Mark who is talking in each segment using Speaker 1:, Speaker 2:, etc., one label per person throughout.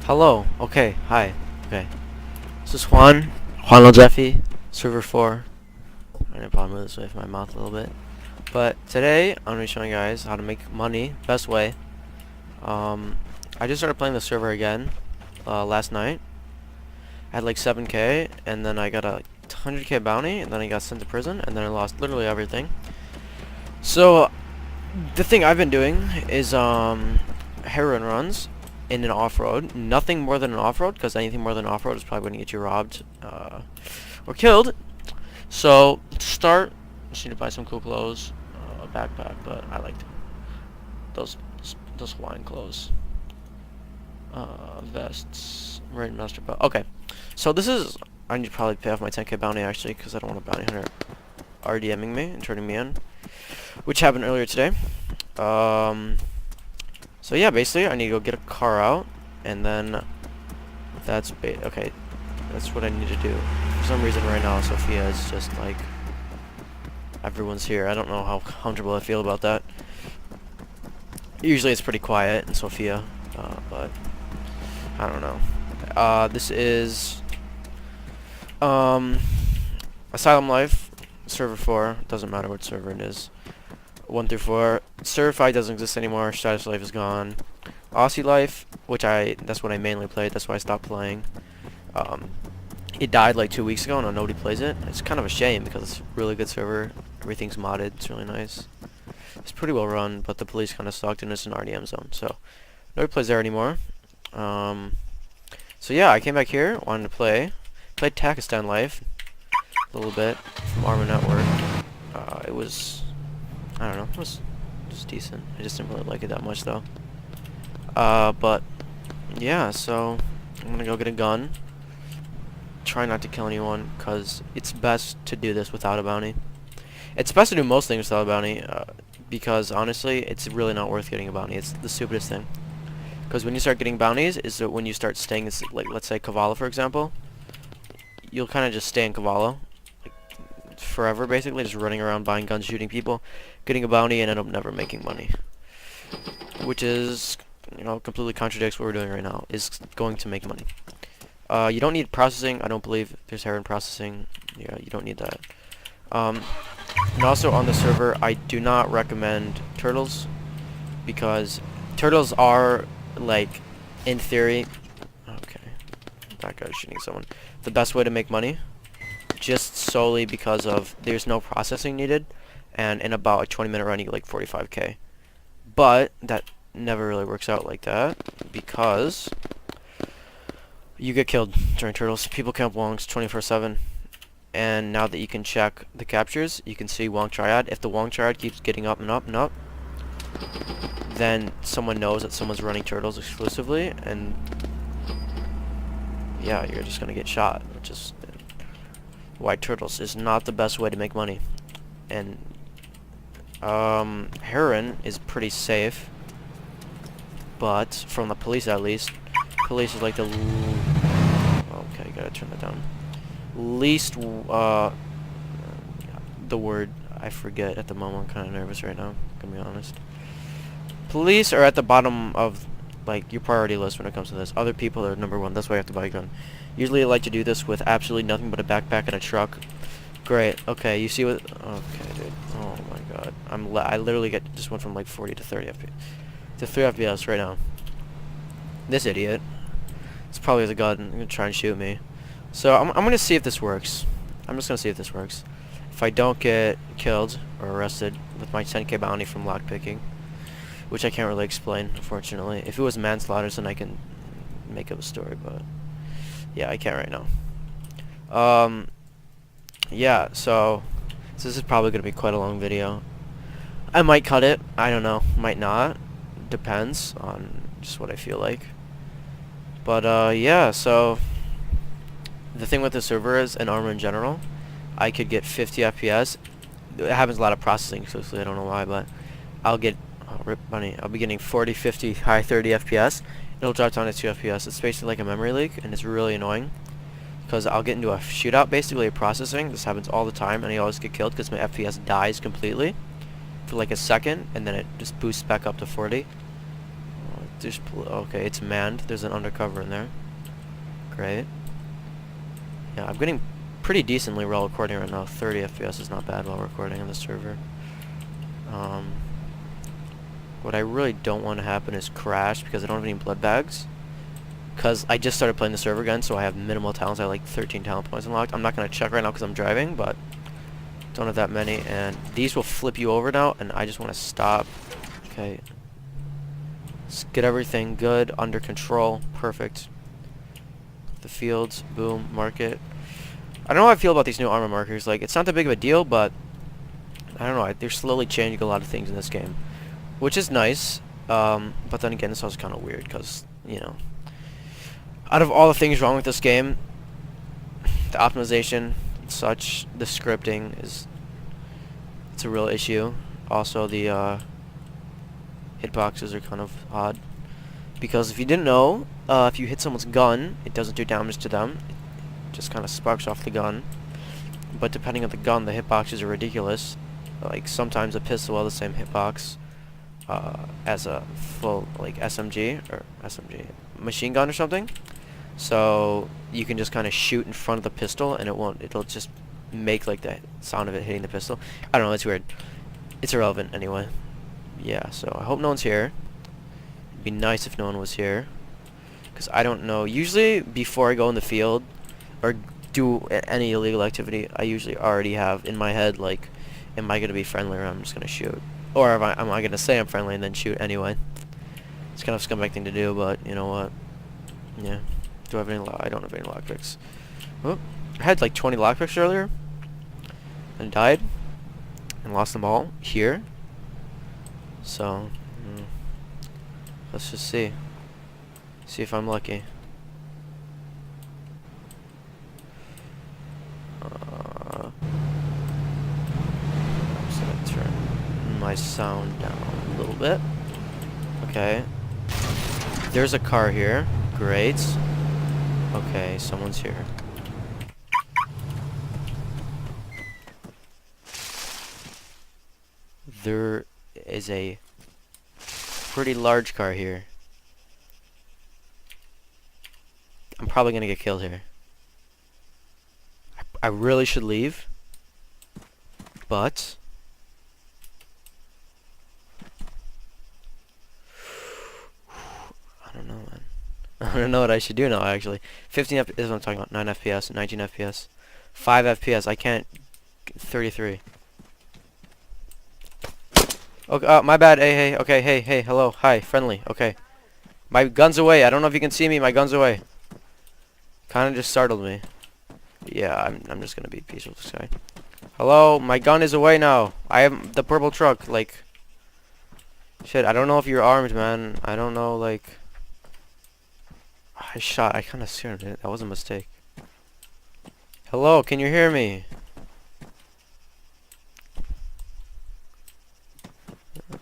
Speaker 1: Hello. Okay. Hi. Okay. This is Juan Jeffy, server 4. I'm gonna probably move this away from my mouth a little bit. But today, I'm gonna be showing you guys how to make money best way. I just started playing the server again last night. I had like 7k, and then I got a 100k bounty, and then I got sent to prison, and then I lost literally everything. So, the thing I've been doing is heroin runs in an off-road. Nothing more than an off-road, because anything more than off-road is probably going to get you robbed or killed. So to start, just need to buy some cool clothes, a backpack, but I liked those Hawaiian clothes, vests, Marine Master belt. Okay, so this is, I need to probably pay off my 10k bounty actually, because I don't want a bounty hunter RDMing me and turning me in, which happened earlier today. So yeah, basically I need to go get a car out, and then that's okay. That's what I need to do. For some reason right now, Sophia is just like everyone's here. I don't know how comfortable I feel about that. Usually it's pretty quiet in Sophia, but I don't know. This is Asylum Life, server 4. Doesn't matter what server it is. 1 through 4. Server 5 doesn't exist anymore. Status Life is gone. Aussie Life, that's what I mainly played. That's why I stopped playing. It died like 2 weeks ago, and nobody plays it. It's kind of a shame because it's a really good server. Everything's modded. It's really nice. It's pretty well run, but the police kind of sucked, and it's an RDM zone, so nobody plays there anymore. So yeah, I came back here, wanted to play. Played Pakistan Life a little bit from Arma Network. It was, I don't know, it was decent. I just didn't really like it that much though. But yeah, so I'm gonna go get a gun. Try not to kill anyone, because it's best to do this without a bounty. It's best to do most things without a bounty, because honestly, it's really not worth getting a bounty. It's the stupidest thing. Because when you start getting bounties, is that when you start staying, like let's say Cavallo for example, you'll kind of just stay in Cavallo like, forever basically, just running around buying guns, shooting people, getting a bounty, and end up never making money. Which is, you know, completely contradicts what we're doing right now, is going to make money. You don't need processing. I don't believe there's heroin processing. Yeah, you don't need that. And also on the server, I do not recommend turtles, because turtles are, like, in theory, okay, that guy's shooting someone, the best way to make money, just solely because of there's no processing needed, and in about a 20-minute run you get like 45k. But that never really works out like that, because you get killed during turtles. People camp wongs 24/7, and now that you can check the captures, you can see Wong Triad. If the Wong Triad keeps getting up and up and up, then someone knows that someone's running turtles exclusively, and yeah, you're just gonna get shot. Which is why turtles is not the best way to make money. And heroin is pretty safe, but from the police at least. Police is like the okay, gotta turn that down. Least the word I forget at the moment. I'm kind of nervous right now, gonna be honest. Police are at the bottom of like your priority list when it comes to this. Other people are number 1. That's why you have to buy a gun. Usually I like to do this with absolutely nothing but a backpack and a truck. Great. Okay, you see what? Okay, dude. Oh my god. I literally just went from like 40 to 30 FPS to 3 FPS right now. This idiot. It's probably the gun gonna try and shoot me. So I'm gonna see if this works. I'm just gonna see if this works. If I don't get killed or arrested with my 10k bounty from lockpicking, which I can't really explain, unfortunately. If it was manslaughter, then I can make up a story, but yeah, I can't right now. Yeah, so this is probably gonna be quite a long video. I might cut it. I don't know. Might not. Depends on just what I feel like. But yeah, so the thing with the server is, and Arma in general, I could get 50 FPS. It happens a lot of processing, so I don't know why, but I'll get rip money. I'll be getting 40, 50, high 30 FPS. It'll drop down to 2 FPS. It's basically like a memory leak, and it's really annoying because I'll get into a shootout, basically processing. This happens all the time, and I always get killed because my FPS dies completely for like a second, and then it just boosts back up to 40. Okay, it's manned. There's an undercover in there. Great. Yeah, I'm getting pretty decently while recording right now. 30 FPS is not bad while recording on the server. What I really don't want to happen is crash because I don't have any blood bags. Because I just started playing the server again, so I have minimal talents. I have like 13 talent points unlocked. I'm not going to check right now because I'm driving, but don't have that many. And these will flip you over now, and I just want to stop. Okay. Let's get everything good, under control. Perfect. The fields, boom, market. I don't know how I feel about these new armor markers. Like, it's not that big of a deal, but I don't know. They're slowly changing a lot of things in this game, which is nice. But then again, this was kind of weird because, you know, out of all the things wrong with this game, the optimization, such, the scripting it's a real issue. Also, the hitboxes are kind of odd. Because if you didn't know, if you hit someone's gun, it doesn't do damage to them. It just kind of sparks off the gun. But depending on the gun, the hitboxes are ridiculous. Like, sometimes a pistol will have the same hitbox as a full, like, SMG, or SMG, machine gun or something. So, you can just kind of shoot in front of the pistol, and it'll just make, like, the sound of it hitting the pistol. I don't know, it's weird. It's irrelevant, anyway. Yeah, so I hope no one's here. It'd be nice if no one was here. Because I don't know. Usually, before I go in the field, or do any illegal activity, I usually already have in my head, like, am I going to be friendly or I'm just going to shoot? Or am I going to say I'm friendly and then shoot anyway? It's kind of a scumbag thing to do, but you know what? Yeah. Do I have any I don't have any lockpicks. Oh, I had like 20 lockpicks earlier. And died. And lost them all here. So, let's just see. See if I'm lucky. I'm just gonna turn my sound down a little bit. Okay. There's a car here. Great. Okay, someone's here. There is a pretty large car here. I'm probably gonna get killed here. I really should leave, but I don't know, man. I don't know what I should do now, actually. 15 FPS is what I'm talking about. 9 FPS, 19 FPS, 5 FPS. I can't. 33. Okay, my bad. Hey, okay, hey, hello, hi, friendly. Okay, my gun's away. I don't know if you can see me. My gun's away. Kind of just startled me. Yeah, I'm just gonna be peaceful with this guy. Hello, my gun is away now. I have the purple truck. Like, shit. I don't know if you're armed, man. I don't know. Like, I kind of scared it. That was a mistake. Hello, can you hear me?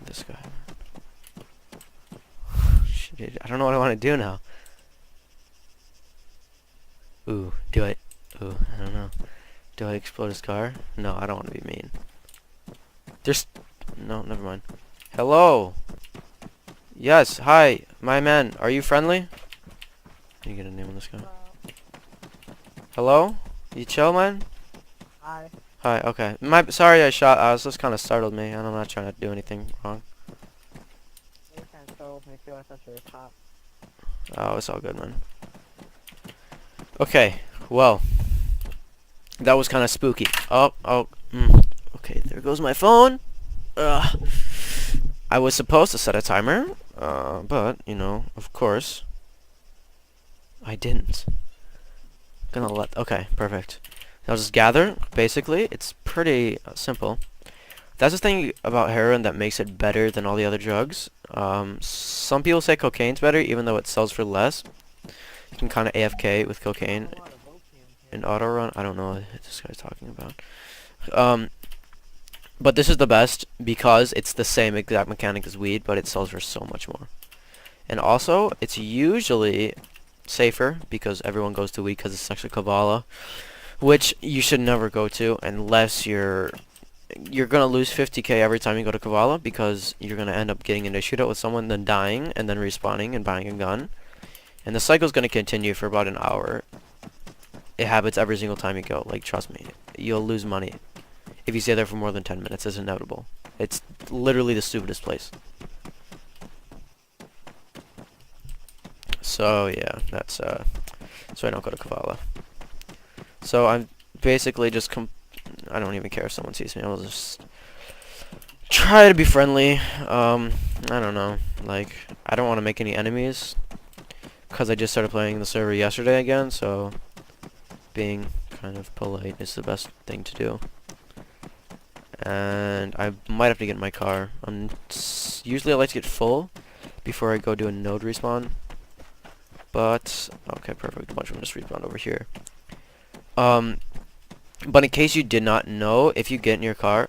Speaker 1: This guy. Shit, I don't know what I want to do now. Ooh, do it. Ooh, I don't know. Do I explode his car? No, I don't want to be mean. There's... No, never mind. Hello! Yes, hi, my man. Are you friendly? Can you get a name on this guy? Hello? You chill, man?
Speaker 2: Hi.
Speaker 1: Hi, okay. Sorry I shot. I was just kind of startled me, and I'm not trying to do anything wrong.
Speaker 2: You kind of startled me too. I thought you were a cop.
Speaker 1: Oh, it's all good, man. Okay, well, that was kind of spooky. Okay, there goes my phone. I was supposed to set a timer, but, you know, of course, I didn't. Okay, perfect. I'll just gather, basically. It's pretty simple. That's the thing about heroin that makes it better than all the other drugs. Some people say cocaine's better, even though it sells for less. You can kind of AFK with cocaine and auto run. I don't know what this guy's talking about. But this is the best because it's the same exact mechanic as weed, but it sells for so much more. And also, it's usually safer because everyone goes to weed because it's actually Kabbalah, which you should never go to unless you're you're gonna lose 50k every time you go to Kavala because you're gonna end up getting into a shootout with someone, then dying, and then respawning and buying a gun. And the cycle's gonna continue for about an hour. It happens every single time you go. Like, trust me, you'll lose money if you stay there for more than 10 minutes. It's inevitable. It's literally the stupidest place. So yeah, that's so I don't go to Kavala. So I'm basically just I don't even care if someone sees me. I'll just try to be friendly. I don't know. Like, I don't want to make any enemies because I just started playing the server yesterday again. So being kind of polite is the best thing to do. And I might have to get in my car. Usually I like to get full before I go do a node respawn. But okay, perfect. A bunch of them just respawned over here. But in case you did not know, if you get in your car,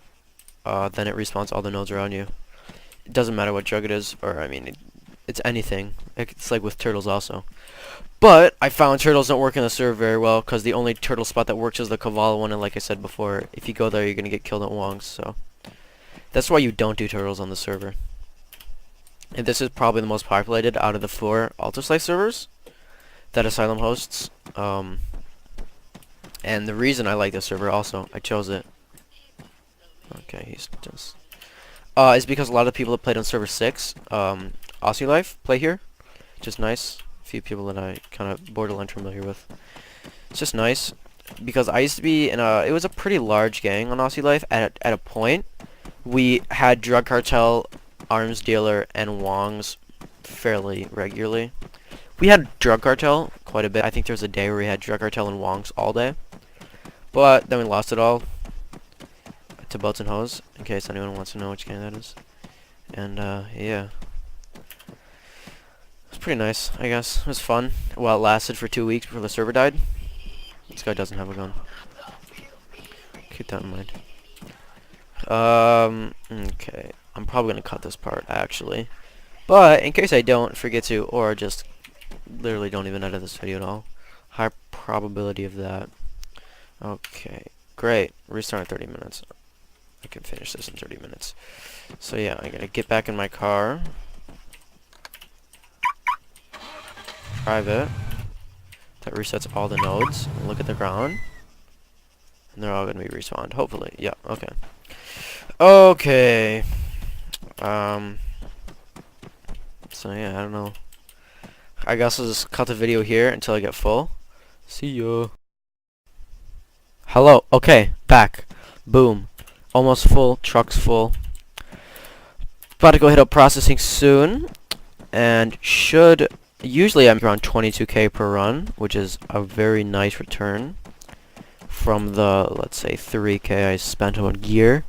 Speaker 1: then it respawns all the nodes around you. It doesn't matter what drug it is, or I mean, it's anything. It's like with turtles also. But I found turtles don't work in the server very well because the only turtle spot that works is the Kavala one, and like I said before, if you go there, you're gonna get killed at Wong's. So that's why you don't do turtles on the server. And this is probably the most populated out of the 4 Altis Life servers that Asylum hosts. And the reason I like this server also, I chose it. Okay, he's just is because a lot of people that played on server 6, Aussie Life, play here. Just nice. A few people that I kind of borderline familiar with. It's just nice because I used to be in it was a pretty large gang on Aussie Life. At a point, we had drug cartel, arms dealer, and Wong's fairly regularly. We had drug cartel quite a bit. I think there was a day where we had drug cartel and Wong's all day. But then we lost it all to Boats and Hose, in case anyone wants to know which gang that is. And yeah. It was pretty nice, I guess. It was fun. Well, it lasted for 2 weeks before the server died. This guy doesn't have a gun. Keep that in mind. Okay. I'm probably gonna cut this part, actually. But in case I don't forget to, or just literally don't even edit this video at all, high probability of that. Okay, great. Restart in 30 minutes. I can finish this in 30 minutes. So yeah, I gotta get back in my car. Drive it. That resets all the nodes. Look at the ground. And they're all gonna be respawned, hopefully. Yeah, okay. Okay. So yeah, I don't know. I guess I'll just cut the video here until I get full. See ya. Hello. Okay, back. Boom. Almost full. Truck's full. About to go hit up processing soon. And usually I'm around 22k per run, which is a very nice return from the, let's say, 3k I spent on gear,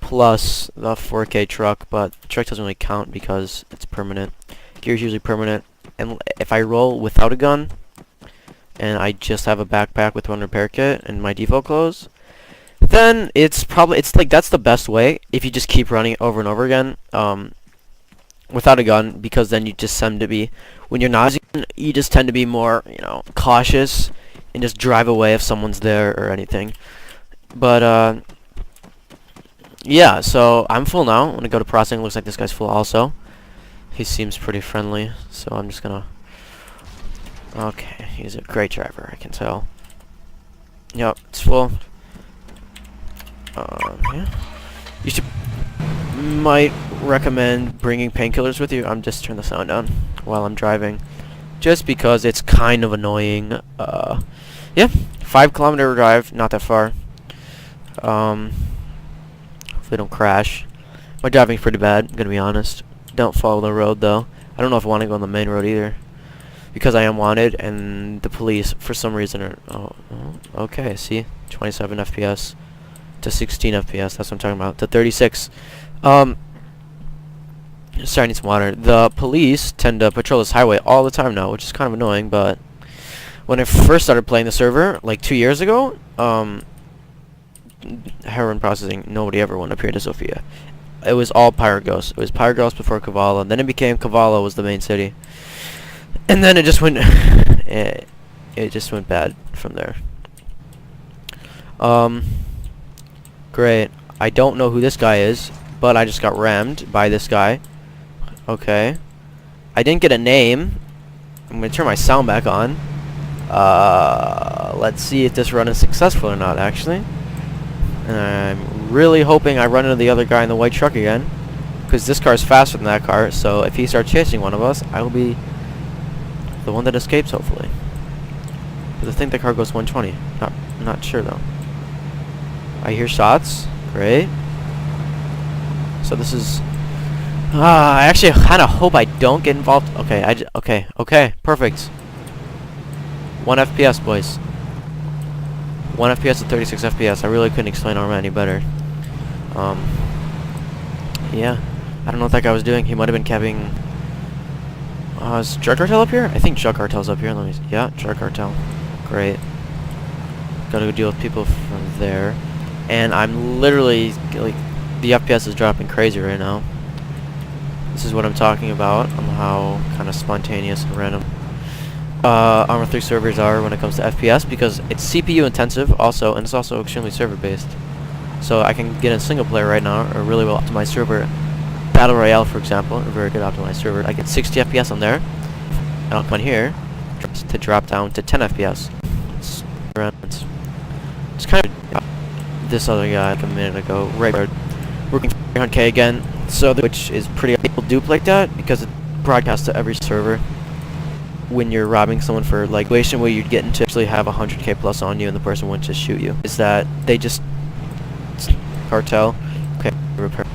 Speaker 1: plus the 4k truck, but the truck doesn't really count because it's permanent. Gear is usually permanent. And if I roll without a gun, and I just have a backpack with one repair kit and my default clothes, then it's like that's the best way if you just keep running it over and over again without a gun, because then you just tend to be, when you're not, you just tend to be more, cautious and just drive away if someone's there or anything. But yeah, so I'm full now. I'm gonna go to processing. Looks like this guy's full also. He seems pretty friendly, so I'm just gonna. Okay, he's a great driver, I can tell. Yep, it's full. Yeah. You might recommend bringing painkillers with you. I'm just turn the sound down while I'm driving, just because it's kind of annoying. Yeah, 5-kilometer drive, not that far. Hopefully don't crash. My driving's pretty bad, I'm gonna be honest. Don't follow the road though. I don't know if I want to go on the main road either, because I am wanted, and the police, for some reason, are... okay, see? 27 FPS to 16 FPS, that's what I'm talking about. To 36. Sorry, I need some water. The police tend to patrol this highway all the time now, which is kind of annoying, but when I first started playing the server, like 2 years ago, heroin processing, nobody ever went up here to Sofia. It was all Pyrgos. It was Pyrgos before Kavala, then it became Kavala was the main city. And then it just went it just went bad from there. Great. I don't know who this guy is, but I just got rammed by this guy. Okay. I didn't get a name. I'm gonna turn my sound back on. Let's see if this run is successful or not, actually. And I'm really hoping I run into the other guy in the white truck again, because this car is faster than that car, so if he starts chasing one of us, I will be the one that escapes, hopefully. But I think the car goes 120. Not sure, though. I hear shots. Great. So this is... I actually kind of hope I don't get involved. Okay, okay, perfect. 1 FPS, boys. 1 FPS to 36 FPS. I really couldn't explain Arma any better. Yeah. I don't know what that guy was doing. He might have been capping... is Drug Cartel up here? I think Drug Cartel's up here. Let me see. Yeah, Drug Cartel. Great. Gotta go deal with people from there. And I'm literally... like, the FPS is dropping crazy right now. This is what I'm talking about, on how kind of spontaneous and random Arma 3 servers are when it comes to FPS, because it's CPU intensive also, and it's also extremely server based. So I can get in single player right now, a really well optimized server. Battle Royale, for example, a very good optimized server. I get 60 FPS on there, and I'll come on here to drop down to 10 FPS. It's kind of this other guy like a minute ago, right? Working 300K again. So which is pretty people dupe like that because it broadcasts to every server when you're robbing someone for like situation where you'd get into actually have 100K plus on you and the person wouldn't just shoot you. Is that they just cartel? Okay, repair.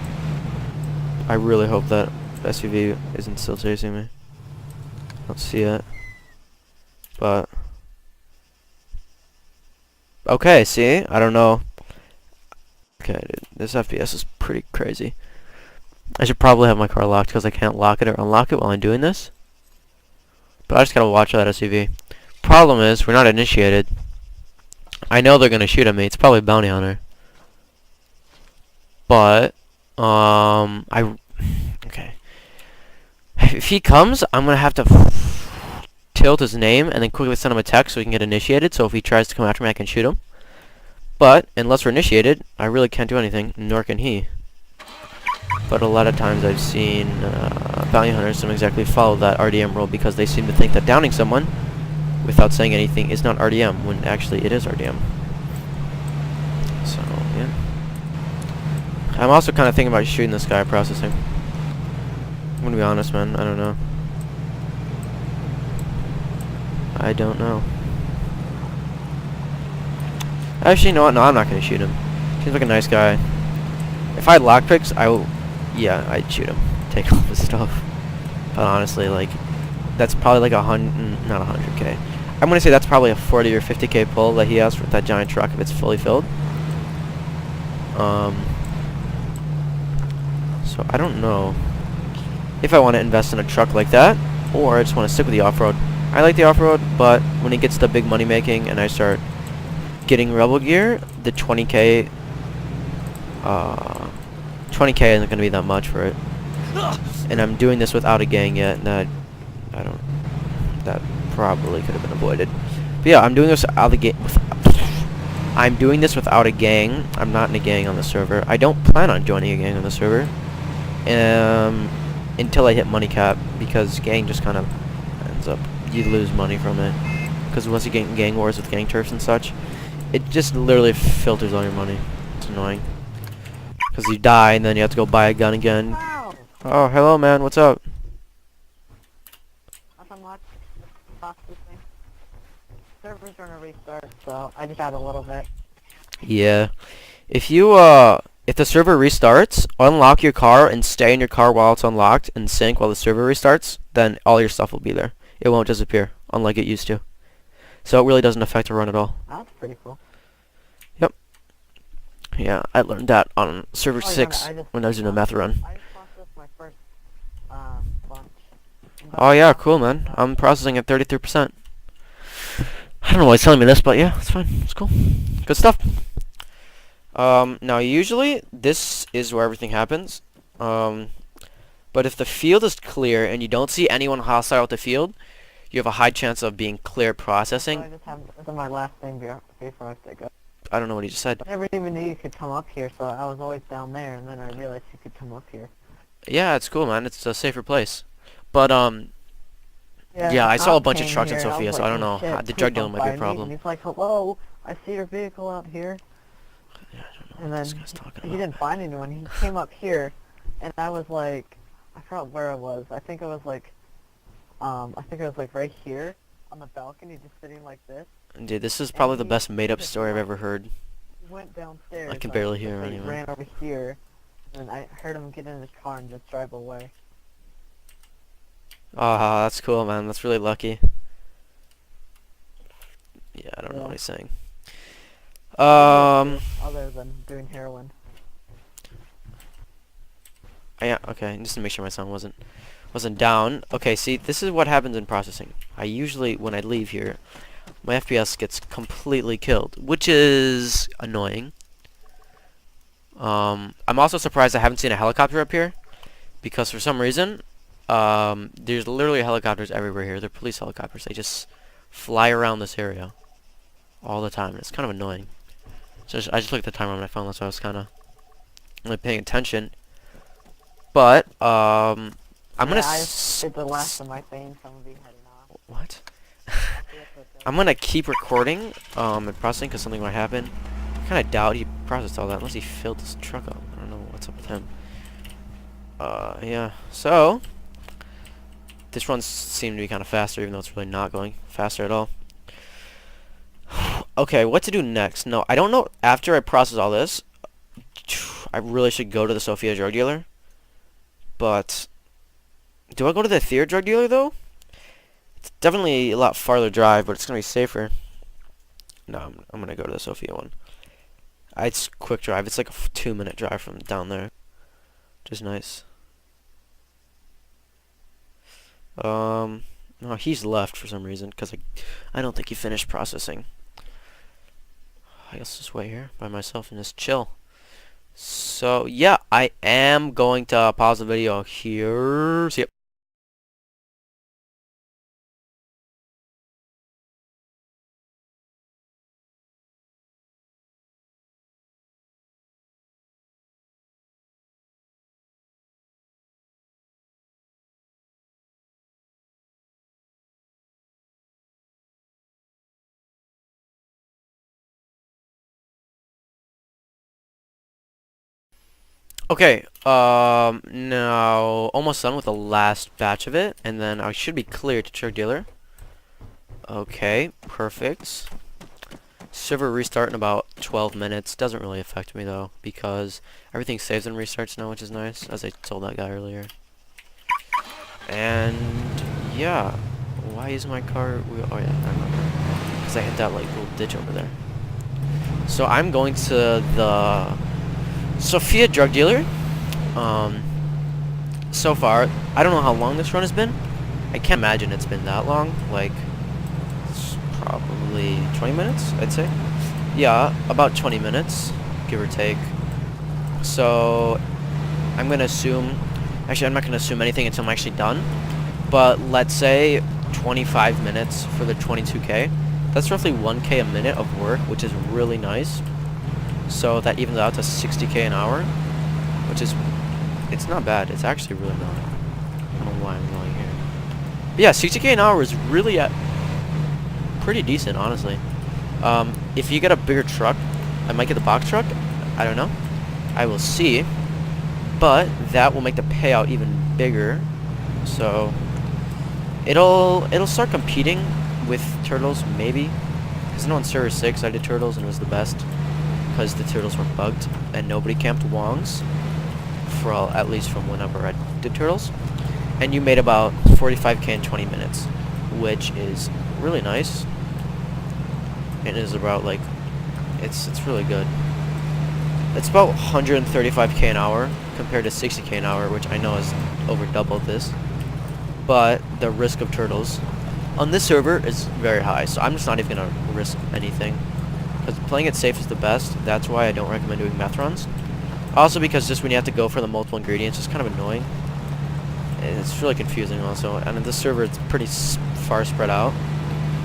Speaker 1: I really hope that SUV isn't still chasing me. I don't see it, but okay. See, I don't know. Okay, dude, this FPS is pretty crazy. I should probably have my car locked because I can't lock it or unlock it while I'm doing this. But I just gotta watch that SUV. Problem is, we're not initiated. I know they're gonna shoot at me. It's probably a bounty hunter. But, okay. If he comes, I'm gonna have to tilt his name and then quickly send him a text so he can get initiated. So if he tries to come after me, I can shoot him. But, unless we're initiated, I really can't do anything, nor can he. But a lot of times I've seen bounty hunters don't exactly follow that RDM rule because they seem to think that downing someone without saying anything is not RDM, when actually it is RDM. So, yeah. I'm also kind of thinking about shooting this guy processing. I'm gonna be honest, man. I don't know. I don't know. Actually, you know what? No, I'm not gonna shoot him. Seems like a nice guy. If I had lockpicks, yeah, I'd shoot him. Take all his stuff. But honestly, like, that's probably like not 100K. I'm gonna say that's probably a 40 or 50K pull that he has with that giant truck if it's fully filled. So I don't know if I want to invest in a truck like that, or I just want to stick with the off-road. I like the off-road, but when it gets to big money making and I start getting rebel gear, the 20K isn't going to be that much for it. And I'm doing this without a gang yet, that probably could have been avoided. But yeah, I'm doing this without a gang. I'm doing this without a gang. I'm not in a gang on the server. I don't plan on joining a gang on the server until I hit money cap, because gang just kind of ends up, you lose money from it. Because once you get in gang wars with gang turfs and such, it just literally filters all your money. It's annoying. Because you die and then you have to go buy a gun again.
Speaker 2: Wow.
Speaker 1: Oh, hello, man. What's up?
Speaker 2: Nothing much. Processing. Server's gonna restart, so I just had a little bit.
Speaker 1: Yeah. If the server restarts, unlock your car and stay in your car while it's unlocked and sync while the server restarts, then all your stuff will be there. It won't disappear, unlike it used to. So it really doesn't affect the run at all.
Speaker 2: That's pretty cool.
Speaker 1: Yep. Yeah, I learned that on server
Speaker 2: Oh,
Speaker 1: 6 when I was doing a math run.
Speaker 2: I just processed my first bunch.
Speaker 1: Oh yeah, cool, man. I'm processing at 33%. I don't know why he's telling me this, but yeah, it's fine. It's cool. Good stuff. Now usually this is where everything happens. But if the field is clear and you don't see anyone hostile at the field, you have a high chance of being clear processing.
Speaker 2: I just have this is my last thing before I take up.
Speaker 1: I don't know what he just said.
Speaker 2: I never even knew you could come up here, so I was always down there, and then I realized you could come up here.
Speaker 1: Yeah, it's cool, man. It's a safer place. But yeah,
Speaker 2: the
Speaker 1: I saw a
Speaker 2: cop
Speaker 1: bunch of
Speaker 2: came
Speaker 1: trucks in
Speaker 2: here, and I
Speaker 1: Sofia,
Speaker 2: was
Speaker 1: so I don't know.
Speaker 2: like, "Oh, shit,
Speaker 1: The
Speaker 2: please
Speaker 1: drug dealing
Speaker 2: don't
Speaker 1: might be a
Speaker 2: find me."
Speaker 1: problem.
Speaker 2: And he's like, "Hello, I see your vehicle out here."
Speaker 1: Yeah, I don't know
Speaker 2: And
Speaker 1: what this
Speaker 2: then
Speaker 1: guy's talking
Speaker 2: he
Speaker 1: about.
Speaker 2: didn't find anyone. He came up here, and I was like, I forgot where I was. I think it was like right here on the balcony, just sitting like this.
Speaker 1: Dude, this is
Speaker 2: And
Speaker 1: probably the
Speaker 2: he
Speaker 1: best made-up
Speaker 2: just
Speaker 1: story I've ever heard.
Speaker 2: went downstairs.
Speaker 1: I can barely hear him
Speaker 2: he
Speaker 1: anyway.
Speaker 2: ran over here, and I heard him get in his car and just drive away.
Speaker 1: Ah, that's cool, man. That's really lucky. Yeah, I don't know
Speaker 2: Yeah.
Speaker 1: what he's saying.
Speaker 2: Other than doing heroin.
Speaker 1: Yeah, okay, just to make sure my sound wasn't down. Okay, see, this is what happens in processing. I usually, when I leave here, my FPS gets completely killed, which is annoying. I'm also surprised I haven't seen a helicopter up here, because for some reason, there's literally helicopters everywhere here. They're police helicopters. They just fly around this area all the time. It's kind of annoying. So I just looked at the timer on my phone, that's why I was kind of only paying attention. But I'm gonna.
Speaker 2: I did the last of my thing. Some of you heading off.
Speaker 1: What? I'm gonna keep recording and processing because something might happen. I kind of doubt he processed all that unless he filled his truck up. I don't know what's up with him. Yeah. So this run seemed to be kind of faster, even though it's really not going faster at all. Okay, what to do next? No, I don't know. After I process all this, I really should go to the Sofia drug dealer. But do I go to the Thea drug dealer though? It's definitely a lot farther drive, but it's gonna be safer. No, I'm gonna go to the Sofia one. It's quick drive. It's like a 2-minute drive from down there, which is nice. No, he's left for some reason because I don't think he finished processing. I guess just wait here by myself and just chill. So yeah, I am going to pause the video here. See ya. Okay, now almost done with the last batch of it, and then I should be clear to drug dealer. Okay, perfect. Server restart in about 12 minutes. Doesn't really affect me though, because everything saves and restarts now, which is nice, as I told that guy earlier. And yeah, why is my car? Oh yeah, I remember, because I hit that like little ditch over there. So I'm going to the Sofia drug dealer. So far, I don't know how long this run has been. I can't imagine it's been that long. Like, it's probably 20 minutes, I'd say. Yeah, about 20 minutes, give or take. So, I'm gonna assume. Actually, I'm not gonna assume anything until I'm actually done. But let's say 25 minutes for the 22K. That's roughly 1K a minute of work, which is really nice. So that evens out to 60K an hour, which is, it's not bad. It's actually really not. I don't know why I'm going here. But yeah, 60K an hour is really pretty decent, honestly. If you get a bigger truck, I might get the box truck. I don't know. I will see. But that will make the payout even bigger. So it'll start competing with Turtles, maybe. Because I know on Server 6 I did Turtles and it was the best. Because the Turtles were bugged and nobody camped Wongs, for at least from whenever I did Turtles. And you made about 45K in 20 minutes, which is really nice. It is about like, it's really good. It's about 135K an hour compared to 60K an hour, which I know is over double this. But the risk of Turtles on this server is very high, so I'm just not even gonna risk anything. Because playing it safe is the best. That's why I don't recommend doing meth runs. Also because just when you have to go for the multiple ingredients, it's kind of annoying. And it's really confusing also. And in this server, it's pretty far spread out.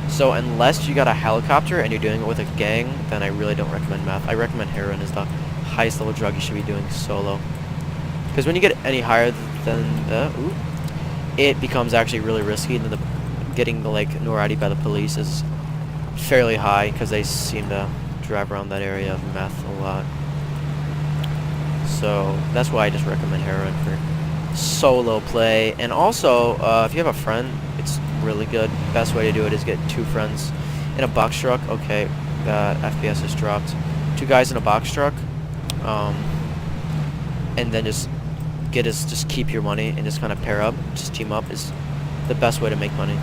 Speaker 1: So unless you got a helicopter and you're doing it with a gang, then I really don't recommend meth. I recommend heroin is the highest level drug you should be doing solo. Because when you get any higher than it becomes actually really risky, and getting the like notoriety by the police is fairly high because they seem to drive around that area of meth a lot. So that's why I just recommend heroin for solo play. And also, if you have a friend, it's really good. Best way to do it is get 2 friends in a box truck. Okay, that FPS has dropped. 2 guys in a box truck, and then just keep your money and just kind of pair up, just team up is the best way to make money.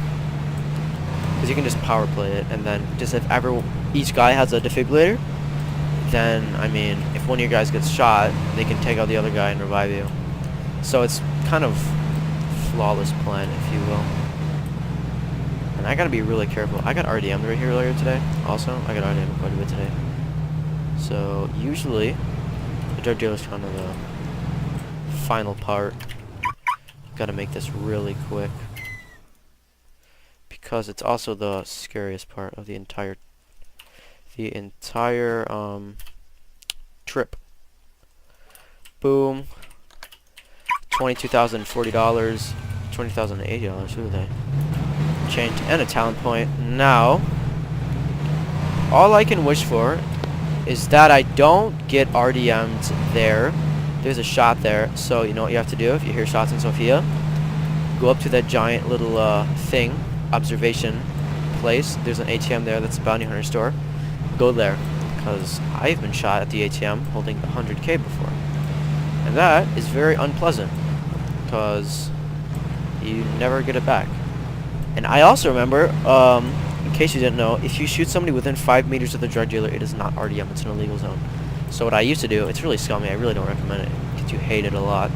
Speaker 1: Because you can just power play it, and then just if ever each guy has a defibrillator, then I mean, if one of your guys gets shot, they can take out the other guy and revive you. So it's kind of flawless plan, if you will. And I gotta be really careful. I got RDM'd right here earlier today. Also, I got RDM'd quite a bit today. So usually, the drug dealer's kind of the final part. Gotta make this really quick, because it's also the scariest part of the entire trip. Boom. $22,040, $20,080. Who are they? Change and a talent point. Now, all I can wish for is that I don't get RDM'd there. There's a shot there, so you know what you have to do if you hear shots in Sofia? Go up to that giant little observation place. There's an ATM there that's a bounty hunter store. Go there, because I've been shot at the ATM holding 100K before. And that is very unpleasant, because you never get it back. And I also remember, in case you didn't know, if you shoot somebody within 5 meters of the drug dealer, it is not RDM, it's an illegal zone. So what I used to do, it's really scummy, I really don't recommend it, because you hate it a lot.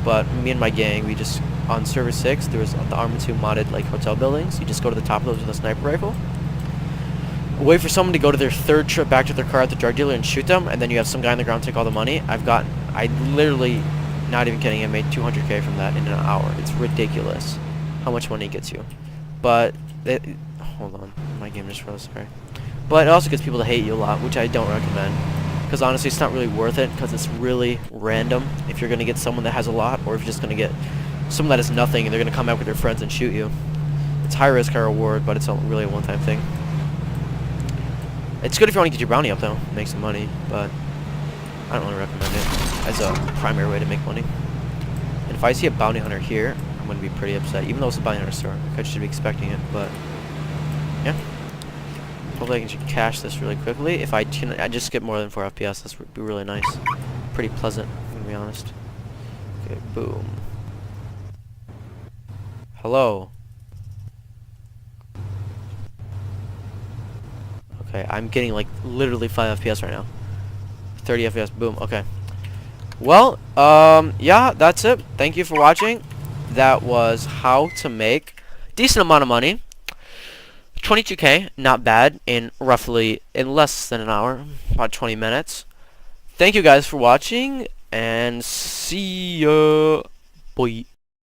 Speaker 1: But me and my gang, we just, on Server 6, there was the Arma 2 modded like hotel buildings. You just go to the top of those with a sniper rifle, wait for someone to go to their 3rd trip back to their car at the drug dealer and shoot them, and then you have some guy on the ground take all the money. I literally, not even kidding, I made 200K from that in an hour. It's ridiculous how much money it gets you. But, hold on, my game just froze, sorry. But it also gets people to hate you a lot, which I don't recommend. Because honestly, it's not really worth it, because it's really random if you're going to get someone that has a lot, or if you're just going to get someone that has nothing, and they're going to come out with their friends and shoot you. It's high risk, high reward, but it's really a one-time thing. It's good if you want to get your bounty up, though, make some money, but I don't really recommend it as a primary way to make money. And if I see a bounty hunter here, I'm going to be pretty upset, even though it's a bounty hunter store. I should be expecting it, but yeah. Hopefully I can cash this really quickly. If I just get more than 4 FPS, this would be really nice. Pretty pleasant, I'm going to be honest. Okay, boom. Hello. Okay, I'm getting like literally 5 FPS right now. 30 FPS, boom, okay. Well, yeah, that's it. Thank you for watching. That was how to make a decent amount of money. 22K, not bad, in less than an hour, about 20 minutes. Thank you guys for watching, and see ya. Bye.